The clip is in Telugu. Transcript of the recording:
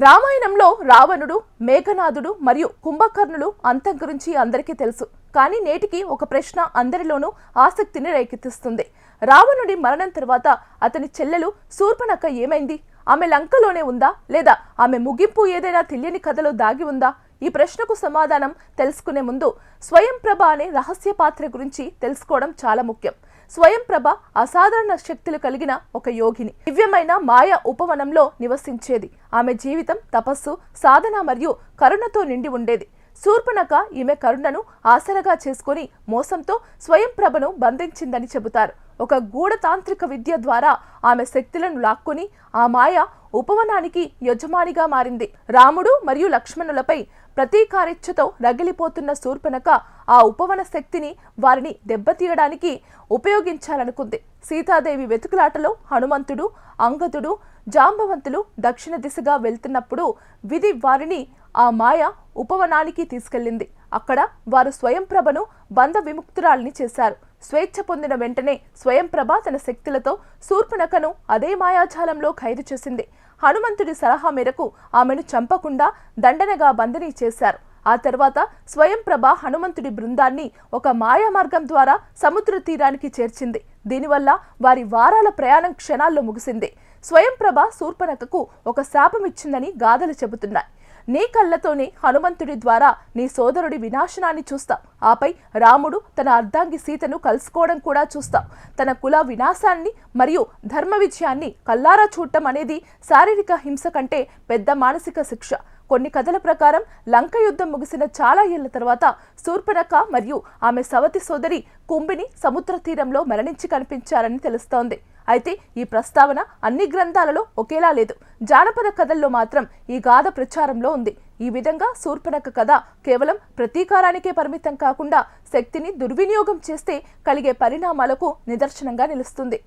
రామాయణంలో రావణుడు, మేఘనాథుడు మరియు కుంభకర్ణులు అంతం గురించి అందరికీ తెలుసు. కానీ నేటికి ఒక ప్రశ్న అందరిలోనూ ఆసక్తిని రేకెత్తిస్తుంది. రావణుడి మరణం తర్వాత అతని చెల్లెలు శూర్పణఖ ఏమైంది? ఆమె లంకలోనే ఉందా, లేదా ఆమె ముగింపు ఏదైనా తెలియని కథలో దాగి ఉందా? ఈ ప్రశ్నకు సమాధానం తెలుసుకునే ముందు స్వయంప్రభ అనే రహస్య పాత్ర గురించి తెలుసుకోవడం చాలా ముఖ్యం. స్వయంప్రభ అసాధారణ శక్తులు కలిగిన ఒక యోగిని. దివ్యమైన మాయ ఉపవనంలో నివసించేది. ఆమె జీవితం తపస్సు, సాధన మరియు కరుణతో నిండి ఉండేది. శూర్పణఖ ఈమె కరుణను ఆసరగా చేసుకుని మోసంతో స్వయంప్రభను బంధించిందని చెబుతారు. ఒక గూఢతాంత్రిక విద్య ద్వారా ఆమె శక్తులను లాక్కుని ఆ మాయ ఉపవనానికి యజమానిగా మారింది. రాముడు మరియు లక్ష్మణులపై ప్రతీకారిచ్ఛతో రగిలిపోతున్న శూర్పణఖ ఆ ఉపవన శక్తిని వారిని దెబ్బతీయడానికి ఉపయోగించాలనుకుంది. సీతాదేవి వెతుకులాటలో హనుమంతుడు, అంగదుడు, జాంబవంతులు దక్షిణ దిశగా వెళ్తున్నప్పుడు విధి వారిని ఆ మాయ ఉపవనానికి తీసుకెళ్లింది. అక్కడ వారు స్వయంప్రభను బంధ విముక్తురాల్ని చేశారు. స్వేచ్ఛ పొందిన వెంటనే స్వయంప్రభ తన శక్తులతో శూర్పణఖను అదే మాయాజాలంలో ఖైదు చేసింది. హనుమంతుడి సలహా మేరకు ఆమెను చంపకుండా దండనగా బంధిని చేశారు. ఆ తర్వాత స్వయంప్రభ హనుమంతుడి బృందాన్ని ఒక మాయా మార్గం ద్వారా సముద్ర తీరానికి చేర్చింది. దీనివల్ల వారి వారాల ప్రయాణం క్షణాల్లో ముగిసింది. స్వయంప్రభ శూర్పణఖకు ఒక శాపం ఇచ్చిందని గాథలు చెబుతున్నాయి. నీ కళ్ళతోనే హనుమంతుడి ద్వారా నీ సోదరుడి వినాశనాన్ని చూస్తాం. ఆపై రాముడు తన అర్ధాంగి సీతను కలుసుకోవడం కూడా చూస్తాం. తన కుల వినాశాన్ని మరియు ధర్మ విజయాన్ని కల్లారా చూడటం అనేది శారీరక హింస కంటే పెద్ద మానసిక శిక్ష. కొన్ని కథల ప్రకారం లంక యుద్ధం ముగిసిన చాలా ఏళ్ల తర్వాత శూర్పణఖ మరియు ఆమె సవతి సోదరి కుంభిని సముద్ర తీరంలో మరణించి కనిపించారని తెలుస్తోంది. అయితే ఈ ప్రస్తావన అన్ని గ్రంథాలలో ఒకేలా లేదు. జానపద కథల్లో మాత్రం ఈ గాథ ప్రచారంలో ఉంది. ఈ విధంగా శూర్పణఖ కథ కేవలం ప్రతీకారానికే పరిమితం కాకుండా శక్తిని దుర్వినియోగం చేస్తే కలిగే పరిణామాలకు నిదర్శనంగా నిలుస్తుంది.